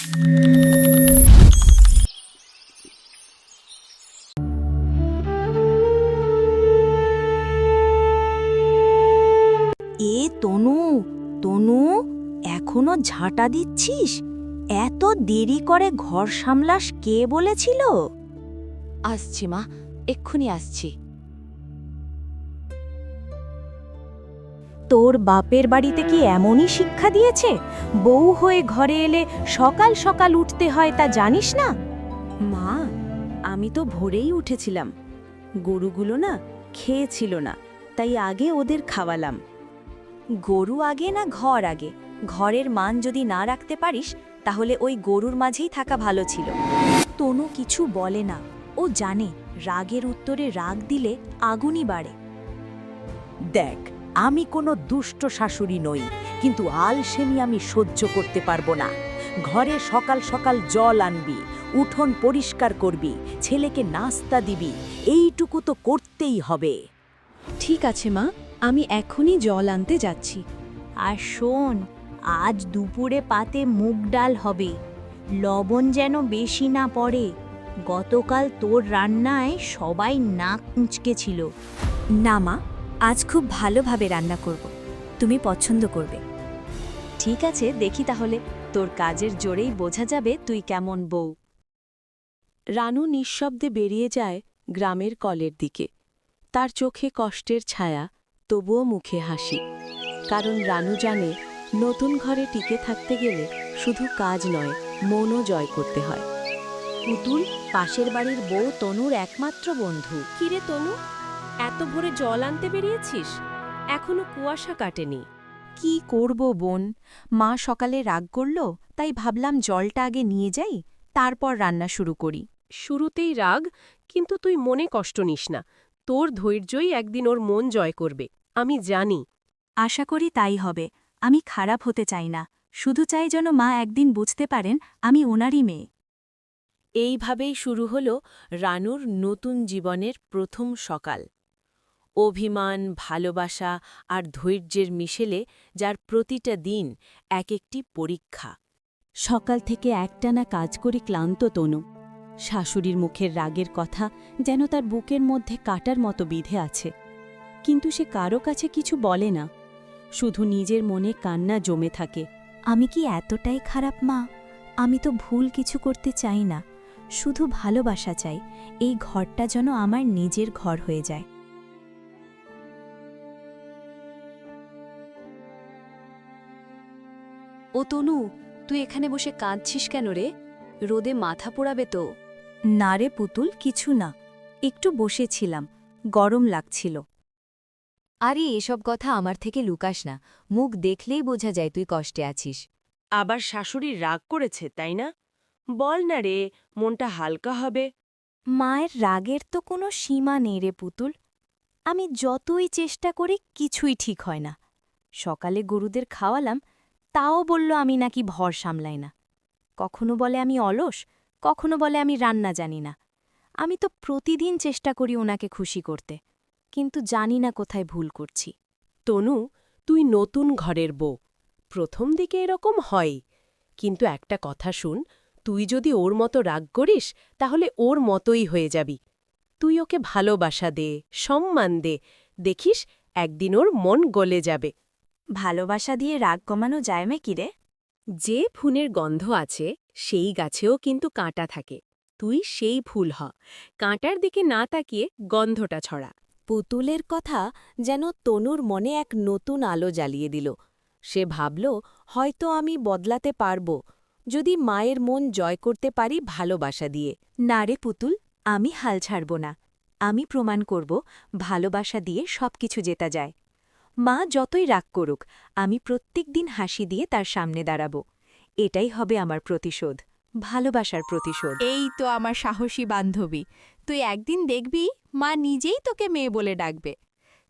এ তনু, তনু, এখনো ঝাঁটা দিচ্ছিস? এত দেরি করে ঘর সামলাস কে বলেছিল? আসছি মা, এক্ষুনি আসছি। তোর বাপের বাড়িতে কি এমনই শিক্ষা দিয়েছে? বউ হয়ে ঘরে এলে সকাল সকাল উঠতে হয়, তা জানিস না? মা, আমি তো ভোরেই উঠেছিলাম। গরুগুলো না খেয়েছিল না, তাই আগে ওদের খাওয়ালাম। গরু আগে না ঘর আগে? ঘরের মান যদি না রাখতে পারিস তাহলে ওই গরুর মাঝেই থাকা ভালো ছিল। তনু কিছু বলে না, ও জানে রাগের উত্তরে রাগ দিলে আগুনই বাড়ে। দেখ, আমি কোনো দুষ্ট শাশুড়ি নই, কিন্তু আলসেমি আমি সহ্য করতে পারবো না। ঘরে সকাল সকাল জল আনবি, উঠোন পরিষ্কার করবি, ছেলেকে নাস্তা দিবি, এইটুকু তো করতেই হবে। ঠিক আছে মা, আমি এখনই জল আনতে যাচ্ছি। আর শোন, আজ দুপুরে পাতে মুগ ডাল হবে। লবণ যেন বেশি না পড়ে। গতকাল তোর রান্নায় সবাই নাক মুচকেছিল। না মা, আজ খুব ভালোভাবে রান্না করব, তুমি পছন্দ করবে। ঠিক আছে, দেখি তাহলে। তোর কাজের জোরেই বোঝা যাবে তুই কেমন বউ। রানু নিঃশব্দে বেরিয়ে যায় গ্রামের কলের দিকে। তার চোখে কষ্টের ছায়া, তবুও মুখে হাসি। কারণ রানু জানে, নতুন ঘরে টিকে থাকতে গেলে শুধু কাজ নয়, মনও জয় করতে হয়। পুতুল পাশের বাড়ির বউ তনুর একমাত্র বন্ধু। কিরে তনু, এত ভোরে জল আনতে বেরিয়েছিস? এখনো কুয়াশা কাটেনি। কি করব বোন, মা সকালে রাগ করল, তাই ভাবলাম জলটা আগে নিয়ে যাই, তারপর রান্না শুরু করি। শুরুতেই রাগ, কিন্তু তুই মনে কষ্ট নিস না। তোর ধৈর্যই একদিন ওর মন জয় করবে, আমি জানি। আশা করি তাই হবে। আমি খারাপ হতে চাই না, শুধু চাই যেন মা একদিন বুঝতে পারেন আমি ওনারই মেয়ে। এইভাবেই শুরু হলো রানুর নতুন জীবনের প্রথম সকাল। অভিমান, ভালোবাসা আর ধৈর্যের মিশেলে যার প্রতিটা দিন এক একটি পরীক্ষা। সকাল থেকে একটানা কাজ করে ক্লান্ত তনু। শাশুড়ির মুখের রাগের কথা যেন তার বুকের মধ্যে কাটার মতো বিঁধে আছে। কিন্তু সে কারো কাছে কিছু বলে না, শুধু নিজের মনে কান্না জমে থাকে। আমি কি এতটাই খারাপ মা? আমি তো ভুল কিছু করতে চাই না, শুধু ভালোবাসা চাই। এই ঘরটা যেন আমার নিজের ঘর হয়ে যায়। ও তনু, তুই এখানে বসে কাঁদছিস কেন রে? রোদে মাথা পোড়াবে তো। না রে পুতুল, কিছু না, একটু বসেছিলাম, গরম লাগছিল। আরে এসব কথা আমার থেকে লুকাস না, মুখ দেখলেই বোঝা যায় তুই কষ্টে আছিস। আবার শাশুড়ি রাগ করেছে, তাই না? বল না রে, মনটা হালকা হবে। মায়ের রাগের তো কোনো সীমা নেই রে পুতুল। আমি যতই চেষ্টা করি কিছুই ঠিক হয় না। সকালে গরুদের খাওয়ালাম, তাও বলল আমি নাকি ভর সামলাই না। কখনো বলে আমি অলস, কখনো বলে আমি রান্না জানি না। আমি তো প্রতিদিন চেষ্টা করি ওনাকে খুশি করতে, কিন্তু জানি না কোথায় ভুল করছি। তনু, তুই নতুন ঘরের বউ, প্রথম দিকে এরকম হয়। কিন্তু একটা কথা শুন, তুই যদি ওর মতো রাগ করিস তাহলে ওর মতোই হয়ে যাবি। তুই ওকে ভালোবাসা দে, সম্মান দে, দেখিস একদিন ওর মন গলে যাবে। ভালোবাসা দিয়ে রাগ কমানো যায় মে কিরে? যে ফুলের গন্ধ আছে সেই গাছেও কিন্তু কাঁটা থাকে। তুই সেই ফুল হ, কাঁটার দিকে না তাকিয়ে গন্ধটা ছড়া। পুতুলের কথা যেন তনুর মনে এক নতুন আলো জ্বালিয়ে দিল। সে ভাবল, হয়তো আমি বদলাতে পারব, যদি মায়ের মন জয় করতে পারি ভালোবাসা দিয়ে। না রে পুতুল, আমি হাল ছাড়ব না। আমি প্রমাণ করব ভালোবাসা দিয়ে সবকিছু জেতা যায়। মা যতই রাগ করুক, আমি প্রত্যেক দিন হাসি দিয়ে তার সামনে দাঁড়াব। এটাই হবে আমার প্রতিশোধ, ভালোবাসার প্রতিশোধ। এই তো আমার সাহসী বান্ধবী, তুই একদিন দেখবি মা নিজেই তোকে মেয়ে বলে ডাকবে।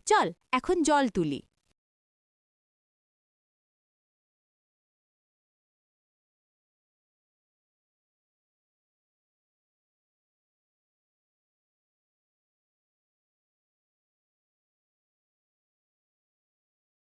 চল এখন জল তুলি।